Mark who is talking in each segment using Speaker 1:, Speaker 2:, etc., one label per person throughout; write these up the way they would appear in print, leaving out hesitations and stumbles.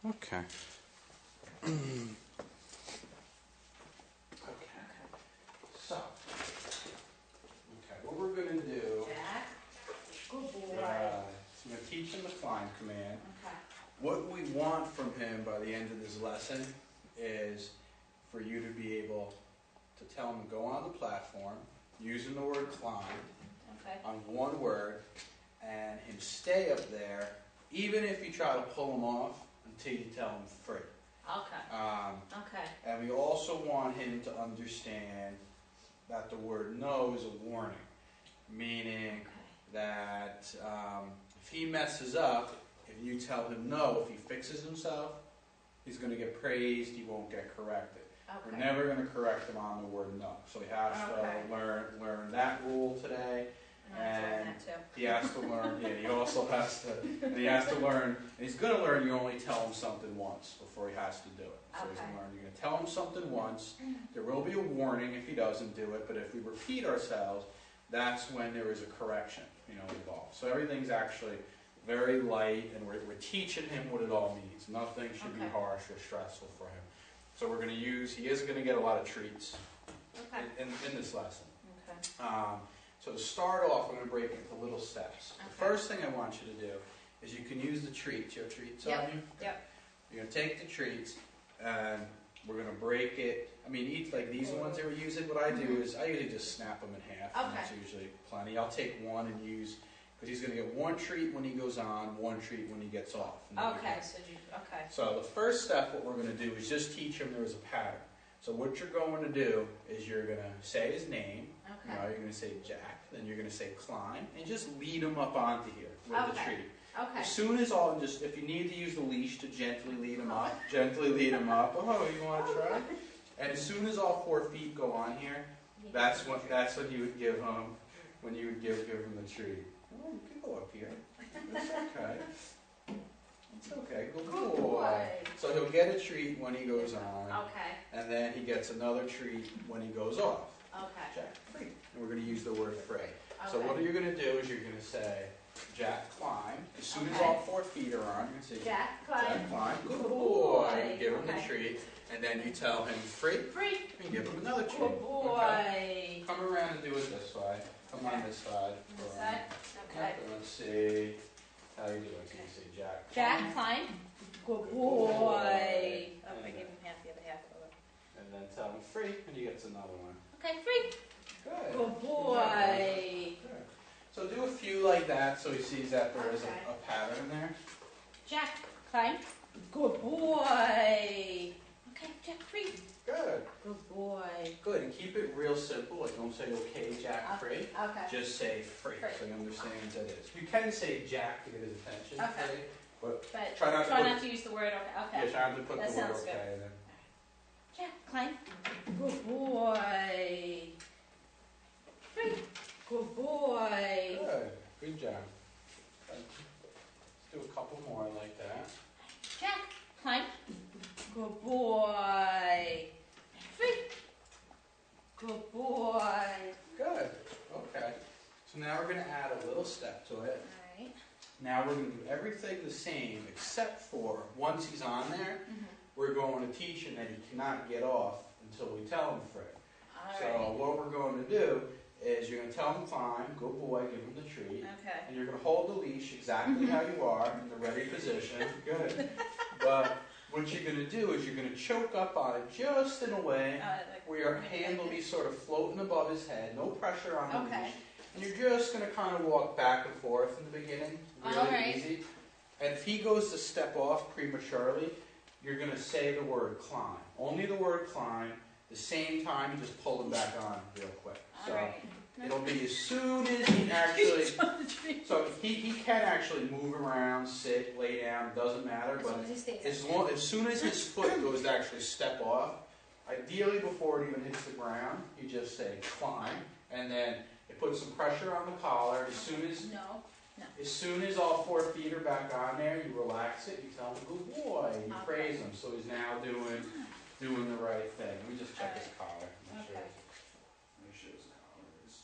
Speaker 1: Okay. So, what we're going to do,
Speaker 2: Jack, good boy.
Speaker 1: I'm going to teach him the climb command.
Speaker 2: Okay.
Speaker 1: What we want from him by the end of this lesson is for you to be able to tell him to go on the platform using the word climb
Speaker 2: Okay.
Speaker 1: on one word, and him stay up there even if you try to pull him off until you tell him free.
Speaker 2: Okay. Okay.
Speaker 1: And we also want him to understand that the word no is a warning, meaning that if he messes up, if you tell him no, if he fixes himself, he's going to get praised, he won't get corrected. We're
Speaker 2: Okay.
Speaker 1: never going to correct him on the word no. So he has to learn that rule today. And he has to learn, he also has to, and he has to learn, and he's going to learn you only tell him something once before he has to do it. So he's going to learn, you're going to tell him something once, there will be a warning if he doesn't do it, but if we repeat ourselves, that's when there is a correction, involved. So everything's actually very light, and we're teaching him what it all means. Nothing should be harsh or stressful for him. So we're going to he is going to get a lot of treats in this lesson.
Speaker 2: Okay.
Speaker 1: So to start off, I'm going to break it into little steps.
Speaker 2: Okay.
Speaker 1: The first thing I want you to do is you can use the treats. You have treats on you?
Speaker 2: Yep.
Speaker 1: You're going to take the treats, and we're going to break it. I mean, each like these ones that we're using, what I do is I usually just snap them in half.
Speaker 2: Okay.
Speaker 1: And that's usually plenty. I'll take one and use, because he's going to get one treat when he goes on, one treat when he gets off.
Speaker 2: Okay.
Speaker 1: So the first step, what we're going to do is just teach him there is a pattern. So what you're going to do is you're going to say his name.
Speaker 2: Okay.
Speaker 1: You're going to say Jack, then you're going to say climb, and just lead him up onto here with the treat.
Speaker 2: Okay.
Speaker 1: As soon as if you need to use the leash to gently lead him up, gently lead him up. Oh, you want to try? And as soon as all 4 feet go on here, that's when you would give him, when you would give him the treat. Oh, you can go up here. It's okay. It's okay. Good boy. So he'll get a treat when he goes on.
Speaker 2: Okay.
Speaker 1: And then he gets another treat when he goes off.
Speaker 2: Okay.
Speaker 1: Jack, free. And we're going to use the word free. So
Speaker 2: Okay.
Speaker 1: what you're going to do is you're going to say, Jack, climb. As soon as all 4 feet are on, you're going to say,
Speaker 2: Jack, climb.
Speaker 1: Jack, climb. Good boy. You give him the
Speaker 2: Okay.
Speaker 1: treat. And then you tell him, free.
Speaker 2: Free.
Speaker 1: And give him another treat.
Speaker 2: Good boy.
Speaker 1: Okay? Come around and do it this way. Come on this side.
Speaker 2: This side? Okay.
Speaker 1: Let's see how you do it. Can you say Jack?
Speaker 2: Jack, climb. Good boy. Oh, I give him half, the other half.
Speaker 1: And then tell him free, and he gets another one.
Speaker 2: Okay, free.
Speaker 1: Good.
Speaker 2: Good boy.
Speaker 1: Good. So do a few like that so he sees that there is a pattern there.
Speaker 2: Jack, climb. Good boy. Okay, Jack, free.
Speaker 1: Good.
Speaker 2: Good boy.
Speaker 1: Good. And keep it real simple. Like don't say okay, Jack, free.
Speaker 2: Okay.
Speaker 1: Just say free,
Speaker 2: Free.
Speaker 1: so he understands that it is. You can say Jack to get his attention.
Speaker 2: Okay.
Speaker 1: Free, but
Speaker 2: But
Speaker 1: try not to
Speaker 2: use the word okay.
Speaker 1: Yeah, try not to put
Speaker 2: That
Speaker 1: the word
Speaker 2: sounds
Speaker 1: okay
Speaker 2: good.
Speaker 1: in there.
Speaker 2: Jack, climb. Good boy. Free. Good boy.
Speaker 1: Good. Good job. Let's do a couple more like that.
Speaker 2: Jack, climb. Good boy. Free. Good boy.
Speaker 1: Good. Okay. So now we're going to add a little step to it.
Speaker 2: Alright.
Speaker 1: Now we're going to do everything the same except for once he's on there, we're going to teach him that he cannot get off until we tell him free. So what we're going to do is you're going to tell him climb, good boy, give him the treat.
Speaker 2: Okay.
Speaker 1: And you're going to hold the leash exactly how you are in the ready position. Good. But what you're going to do is you're going to choke up on it just in a way where your hand will be sort of floating above his head, no pressure on the leash. And you're just going to kind of walk back and forth in the beginning, really easy. And if he goes to step off prematurely, you're going to say the word climb. Only the word climb. The same time, you just pull him back on real quick. So it'll be as soon as he actually, so he can actually move around, sit, lay down, doesn't matter. But as soon as his foot goes to actually step off, ideally before it even hits the ground, you just say climb, and then it puts some pressure on the collar. As soon as all 4 feet are back on there, you relax it. You tell him good boy. You praise him, so he's now doing the right thing. Let me just check his collar. Make sure his collar is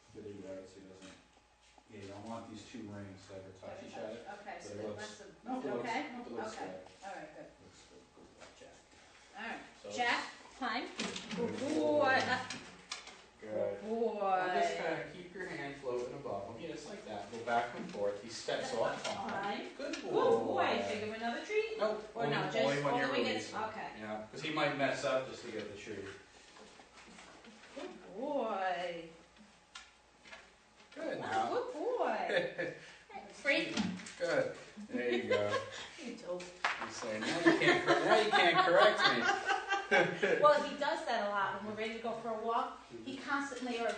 Speaker 1: fitting right so he doesn't. Yeah, you don't want these two rings to ever touch each other.
Speaker 2: Okay, so
Speaker 1: But it looks,
Speaker 2: okay?
Speaker 1: it looks
Speaker 2: Okay.
Speaker 1: good.
Speaker 2: All right, good.
Speaker 1: Looks good. Good Jack.
Speaker 2: All right.
Speaker 1: So
Speaker 2: Jack, climb. Good
Speaker 1: Good
Speaker 2: boy.
Speaker 1: Good.
Speaker 2: Good boy.
Speaker 1: Now just kind of keep your hand floating above him. Yeah, just like that. Go back and forth. He steps off.
Speaker 2: Climb.
Speaker 1: Good boy.
Speaker 2: Good boy. Should I give him another treat?
Speaker 1: Nope.
Speaker 2: Or
Speaker 1: only,
Speaker 2: no, just
Speaker 1: only when
Speaker 2: all
Speaker 1: you're
Speaker 2: the way gets.
Speaker 1: releasing.
Speaker 2: Okay.
Speaker 1: Yeah, because he might mess up just to get the treat.
Speaker 2: Good boy.
Speaker 1: Good
Speaker 2: Oh,
Speaker 1: now.
Speaker 2: good boy. Free.
Speaker 1: Good. There you go.
Speaker 2: You dope.
Speaker 1: You say, now you can't correct me.
Speaker 2: Well, he does that a lot when we're ready to go for a walk. He constantly, or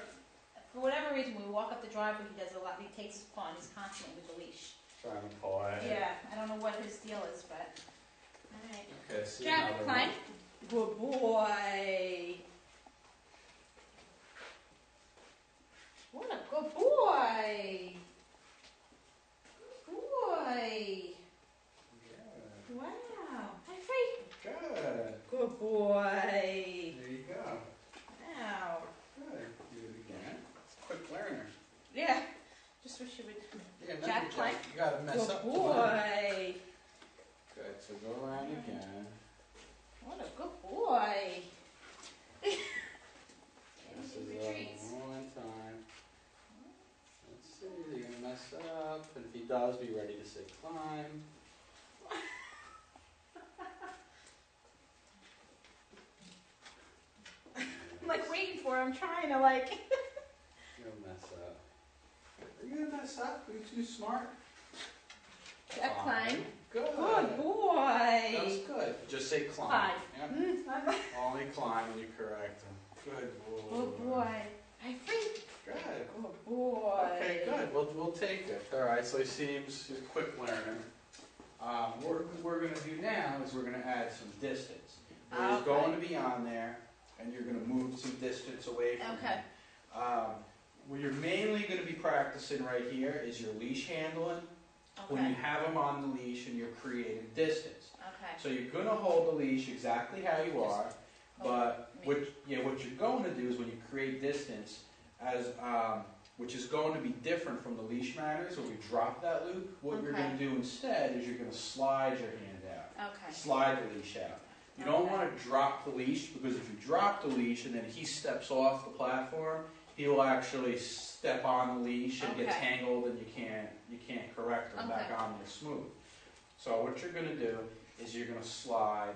Speaker 2: for whatever reason, when we walk up the driveway, he does it a lot. He takes his paw and he's constantly with the leash.
Speaker 1: Trying to pull it.
Speaker 2: Yeah, I don't know what his deal is, but. Alright.
Speaker 1: Okay, see
Speaker 2: Jack,
Speaker 1: another
Speaker 2: climb.
Speaker 1: one.
Speaker 2: Good boy. What a good boy. Good boy.
Speaker 1: Good.
Speaker 2: Wow. Hi, Free.
Speaker 1: Good.
Speaker 2: Good boy.
Speaker 1: There you go.
Speaker 2: Wow.
Speaker 1: Good. Do it again. Quick learner.
Speaker 2: Yeah. Just wish you would.
Speaker 1: Yeah, remember,
Speaker 2: Jack, climb.
Speaker 1: You gotta mess
Speaker 2: Good
Speaker 1: up. to learn.
Speaker 2: boy.
Speaker 1: Good. So go around again.
Speaker 2: What a good boy.
Speaker 1: This
Speaker 2: Anything
Speaker 1: is
Speaker 2: retreats.
Speaker 1: one time. Let's see. You're gonna mess up, and if he does, be ready to say climb.
Speaker 2: I'm like waiting for him, trying to like.
Speaker 1: You'll mess up. Are you gonna mess up? Are you too smart?
Speaker 2: Jack, climb.
Speaker 1: Good.
Speaker 2: Good boy.
Speaker 1: That was good. Just say climb.
Speaker 2: Climb.
Speaker 1: Yeah. Only climb when you correct him. Good boy.
Speaker 2: Good boy. Hi, Free.
Speaker 1: Good.
Speaker 2: Good boy.
Speaker 1: Okay, good. We'll take it. All right. So he seems he's a quick learner. What we're going to do now is we're going to add some distance. He's
Speaker 2: Okay.
Speaker 1: going to be on there, and you're going to move some distance away from
Speaker 2: Okay.
Speaker 1: him. What you're mainly going to be practicing right here is your leash handling. When you
Speaker 2: Okay.
Speaker 1: have him on the leash and you're creating distance.
Speaker 2: Okay.
Speaker 1: So you're going to hold the leash exactly how you are, but what you're going to do is when you create distance, which is going to be different from the leash manners where we drop that loop, what you're
Speaker 2: Okay.
Speaker 1: going to do instead is you're going to slide your hand out.
Speaker 2: Okay.
Speaker 1: Slide the leash out. You don't
Speaker 2: Okay.
Speaker 1: want to drop the leash because if you drop the leash and then he steps off the platform, he will actually step on the leash and get
Speaker 2: Okay.
Speaker 1: tangled, and you can't correct him back
Speaker 2: Okay.
Speaker 1: on there smooth. So what you're going to do is you're going to slide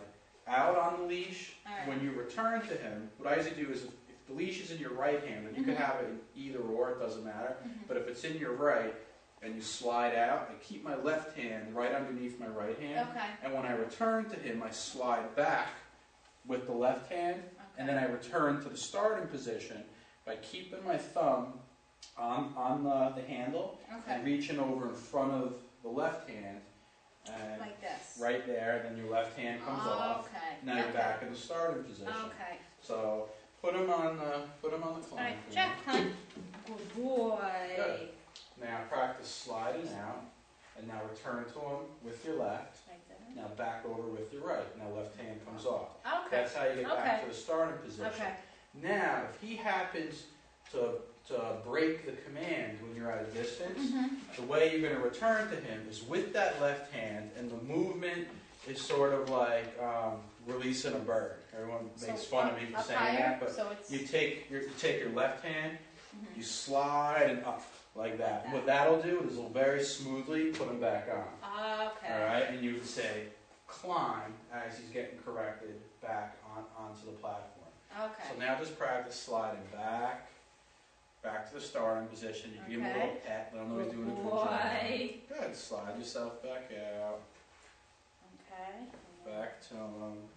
Speaker 1: out on the leash.
Speaker 2: Alright.
Speaker 1: When you return to him, what I usually do is if the leash is in your right hand, and you can
Speaker 2: Mhm.
Speaker 1: have it in either or, it doesn't matter.
Speaker 2: Mhm.
Speaker 1: But if it's in your right and you slide out, I keep my left hand right underneath my right hand.
Speaker 2: Okay.
Speaker 1: And when I return to him, I slide back with the left hand, and then I return to the starting position by keeping my thumb on the handle
Speaker 2: Okay.
Speaker 1: and reaching over in front of the left hand, and
Speaker 2: Like this.
Speaker 1: right there, then your left hand comes off.
Speaker 2: Okay.
Speaker 1: Now you're
Speaker 2: Okay.
Speaker 1: back in the starting position.
Speaker 2: Okay.
Speaker 1: So put him on the climb.
Speaker 2: Alright, Jack, climb. Good boy.
Speaker 1: Good. Now practice sliding out, and now return to him with your left.
Speaker 2: Like that.
Speaker 1: Now back over with your right. Now left hand comes off.
Speaker 2: Okay.
Speaker 1: That's how you get back
Speaker 2: Okay.
Speaker 1: to the starting position.
Speaker 2: Okay.
Speaker 1: Now, if he happens to break the command when you're at a distance,
Speaker 2: Mhm.
Speaker 1: the way you're going to return to him is with that left hand, and the movement is sort of like releasing a bird. Everyone makes
Speaker 2: So
Speaker 1: fun of me for
Speaker 2: up
Speaker 1: saying
Speaker 2: higher,
Speaker 1: that, but
Speaker 2: so it's.
Speaker 1: you take your left hand,
Speaker 2: Mhm.
Speaker 1: you slide and up like that.
Speaker 2: Like that.
Speaker 1: What that'll do is it'll very smoothly put him back on.
Speaker 2: Okay.
Speaker 1: All right, and you would say climb as he's getting corrected back onto the platform.
Speaker 2: Okay.
Speaker 1: So now just practice sliding back to the starting position. You give him a
Speaker 2: Okay.
Speaker 1: little pet, let him know he's doing a good
Speaker 2: Boy.
Speaker 1: job. Good. Slide yourself back out,
Speaker 2: Okay.
Speaker 1: back to him.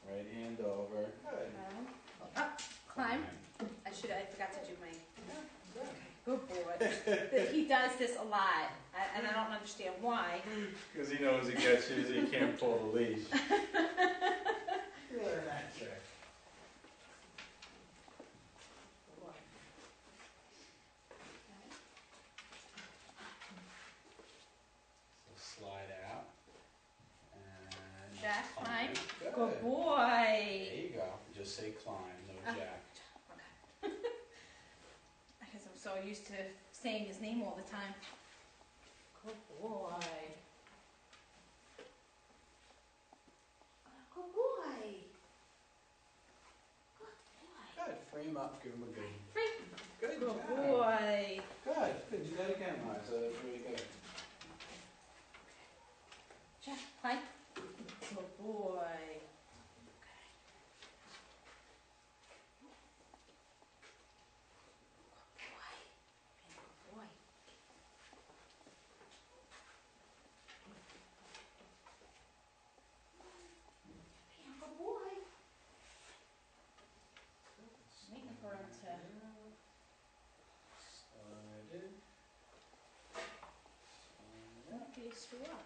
Speaker 1: Right hand over. Good.
Speaker 2: Okay. Up. Climb. I forgot to do my. Good boy. He does this a lot, and I don't understand why.
Speaker 1: Because he knows he gets you, so he can't pull the leash. Learn that trick. So slide out. And
Speaker 2: Jack, climb.
Speaker 1: Good.
Speaker 2: Good boy.
Speaker 1: There you go. Just say climb, no jack.
Speaker 2: Because I'm so used to saying his name all the time. Good boy.
Speaker 1: him up, give him a good.
Speaker 2: Free.
Speaker 1: Good
Speaker 2: Good
Speaker 1: job.
Speaker 2: boy.
Speaker 1: Good. Good. Do that again, Liza. That's really good.
Speaker 2: Jack, play. Good boy. Up.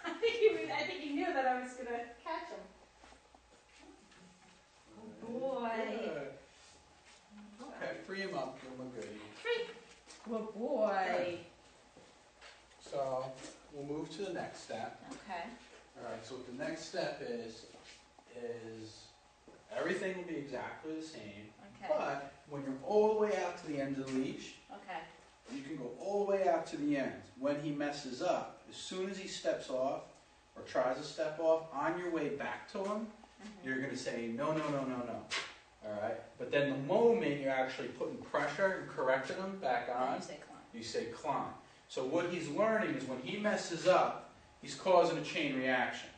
Speaker 2: I think he knew that I was gonna catch him. Good boy.
Speaker 1: Good. Okay, free him up, give him a goodie.
Speaker 2: Free. Good boy.
Speaker 1: Good. So we'll move to the next step.
Speaker 2: Okay.
Speaker 1: All right. So what the next step is everything will be exactly the same.
Speaker 2: Okay.
Speaker 1: But when you're all the way out to the end of the leash.
Speaker 2: Okay.
Speaker 1: You can go all the way out to the end. When he messes up, as soon as he steps off or tries to step off, on your way back to him, you're going to say, no, no, no, no, no. All right? But then the moment you're actually putting pressure and correcting him back on, you say climb. So what he's learning is when he messes up, he's causing a chain reaction.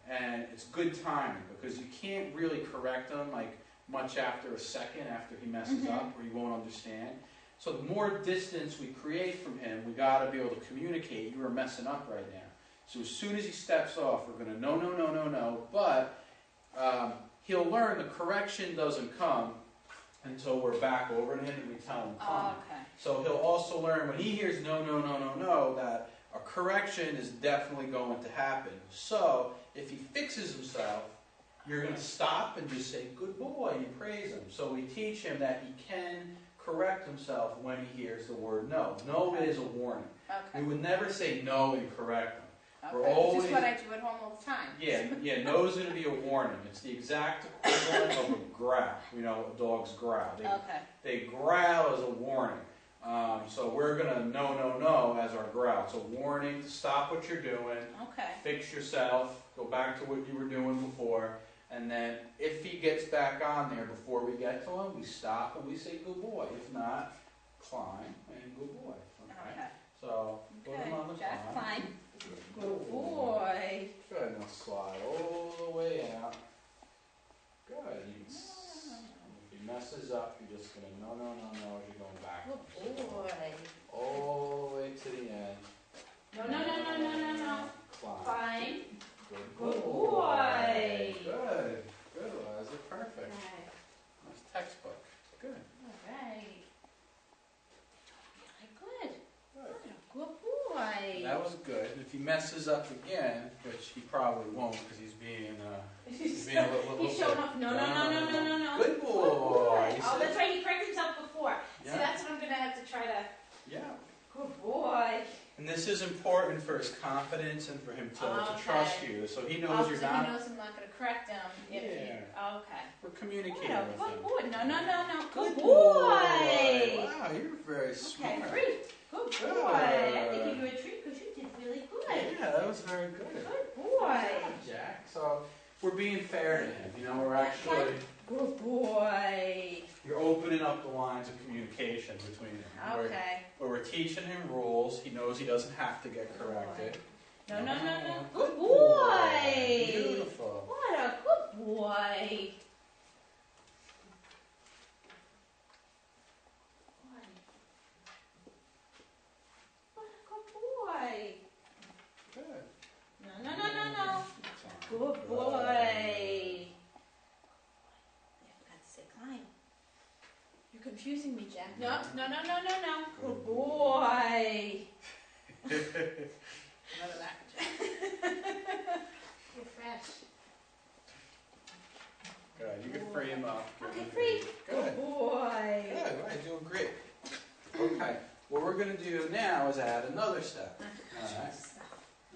Speaker 1: And it's good timing because you can't really correct him like much after a second after he messes up or he won't understand. So the more distance we create from him, we got to be able to communicate, you are messing up right now. So as soon as he steps off, we're going to no, no, no, no, no. But he'll learn the correction doesn't come until we're back over to him and we tell him come.
Speaker 2: Okay.
Speaker 1: So he'll also learn when he hears no, no, no, no, no, that a correction is definitely going to happen. So if he fixes himself, you're going to stop and just say, good boy, and praise him. So we teach him that he can correct himself when he hears the word no. No is a warning.
Speaker 2: Okay.
Speaker 1: We would never say no and correct him.
Speaker 2: Okay.
Speaker 1: We're always,
Speaker 2: which is what I do at home all the time.
Speaker 1: Yeah, no is going to be a warning. It's the exact equivalent of a growl. You know, a dog's growl. They growl as a warning. So we're going to no, no, no as our growl. It's a warning to stop what you're doing, fix yourself, go back to what you were doing before, and then if he gets back on there before we get to him, we stop and we say good boy. If not, climb and good boy. Okay? So put him on the
Speaker 2: Jack,
Speaker 1: climb.
Speaker 2: Good boy.
Speaker 1: Good. Now slide all the way out. Good. You can if he messes up, you're just going to no, no, no, no as you're going back.
Speaker 2: Good boy.
Speaker 1: All the way to the end.
Speaker 2: No, no, no, no, no, no, no.
Speaker 1: Climb.
Speaker 2: Good boy.
Speaker 1: Good. Good, Liza. Perfect. Nice textbook. Good.
Speaker 2: All right. Good. Good boy.
Speaker 1: That was good. If he messes up again, which he probably won't because he's being a little
Speaker 2: He's showing up. No, no, no, no, no, no, no.
Speaker 1: Good boy.
Speaker 2: Oh, that's right. He corrected himself before.
Speaker 1: Yeah.
Speaker 2: So that's what I'm going to have to try to.
Speaker 1: Yeah.
Speaker 2: Good boy.
Speaker 1: And this is important for his confidence and for him to trust you. So he knows you're not.
Speaker 2: He knows I'm not going to correct him. Okay.
Speaker 1: We're communicating with
Speaker 2: Good
Speaker 1: him.
Speaker 2: boy. No, no, no, no.
Speaker 1: Good
Speaker 2: boy.
Speaker 1: Wow, you're very smart.
Speaker 2: Okay, great. Good boy. I think you give you a treat because you did really good.
Speaker 1: Yeah, that was very good.
Speaker 2: Good boy.
Speaker 1: Jack. So we're being fair to him. You know, we're actually.
Speaker 2: Good boy.
Speaker 1: You're opening up the lines of communication between them.
Speaker 2: Okay.
Speaker 1: Where we're teaching him rules. He knows he doesn't have to get corrected.
Speaker 2: No, no, no, no. Good boy.
Speaker 1: Beautiful.
Speaker 2: What a good boy. What a good boy.
Speaker 1: Good.
Speaker 2: No, no, no, no, no. Good boy. You're confusing me, Jack. No, no, no, no, no, no. Good boy. Another lap. You're fresh.
Speaker 1: Good. You can free him up.
Speaker 2: Okay, free.
Speaker 1: Good.
Speaker 2: Boy.
Speaker 1: Good. Right, doing great. Okay. What we're going to do now is add another step. All right. Okay.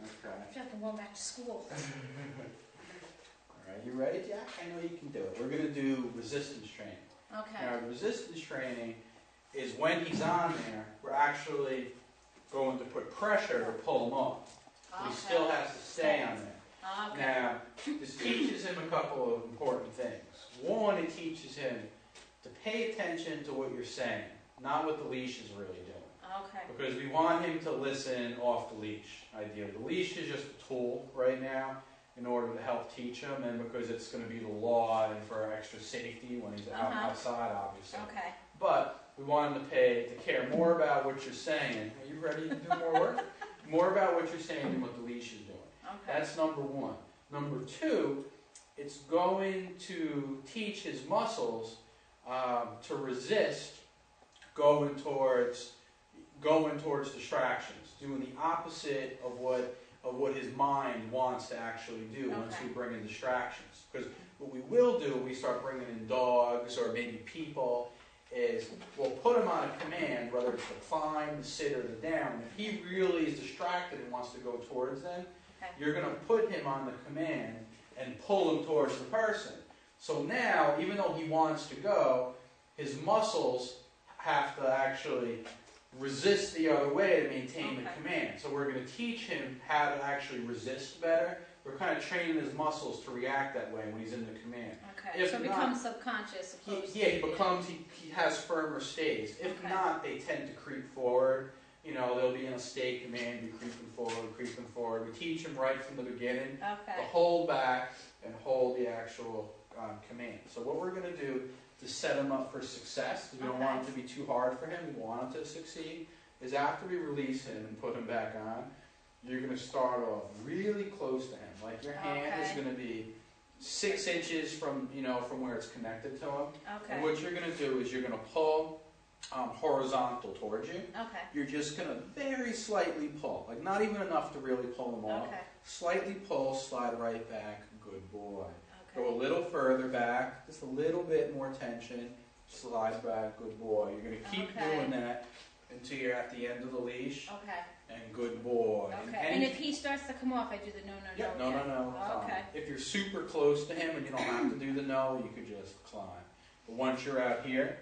Speaker 2: I feel like I'm going back to school.
Speaker 1: All right. You ready, Jack? I know you can do it. We're going to do resistance training.
Speaker 2: Okay.
Speaker 1: Now, resistance training is when he's on there, we're actually going to put pressure to pull him off. He still has to stay on there.
Speaker 2: Okay.
Speaker 1: Now, this teaches him a couple of important things. One, it teaches him to pay attention to what you're saying, not what the leash is really doing.
Speaker 2: Okay.
Speaker 1: Because we want him to listen off the leash, ideally. The leash is just a tool right now in order to help teach him, and because it's going to be the law and for extra safety when he's outside, obviously.
Speaker 2: Okay.
Speaker 1: But we want him to care more about what you're saying. Are you ready to do more work? More about what you're saying than what the leash is doing.
Speaker 2: Okay.
Speaker 1: That's number one. Number two, it's going to teach his muscles to resist going towards distractions, doing the opposite of what his mind wants to actually do once we bring in distractions. Because what we will do when we start bringing in dogs or maybe people is we'll put him on a command, whether it's the climb, the sit, or the down. If he really is distracted and wants to go towards them, you're going to put him on the command and pull him towards the person. So now, even though he wants to go, his muscles have to actually resist the other way to maintain the command. So we're going to teach him how to actually resist better. We're kind of training his muscles to react that way when he's in the command.
Speaker 2: Okay. If so it becomes subconscious.
Speaker 1: He has firmer stays. If not, they tend to creep forward. You know, they'll be in a stay command, be creeping forward. We teach them right from the beginning to hold back and hold the actual command. So what we're going to do to set him up for success, because we don't want it to be too hard for him, we want him to succeed, is after we release him and put him back on, you're going to start off really close to him. Like your hand is going to be 6 inches from where it's connected to him. And what you're going to do is you're going to pull horizontal towards you. You're just going to very slightly pull, like not even enough to really pull him off. Slightly pull, slide right back, good boy. Go a little further back, just a little bit more tension, slide back, good boy. You're going to keep doing that until you're at the end of the leash. And good boy.
Speaker 2: And if he starts to come off, I do the no.
Speaker 1: If you're super close to him and you don't have to do the no, you could just climb. But once you're out here,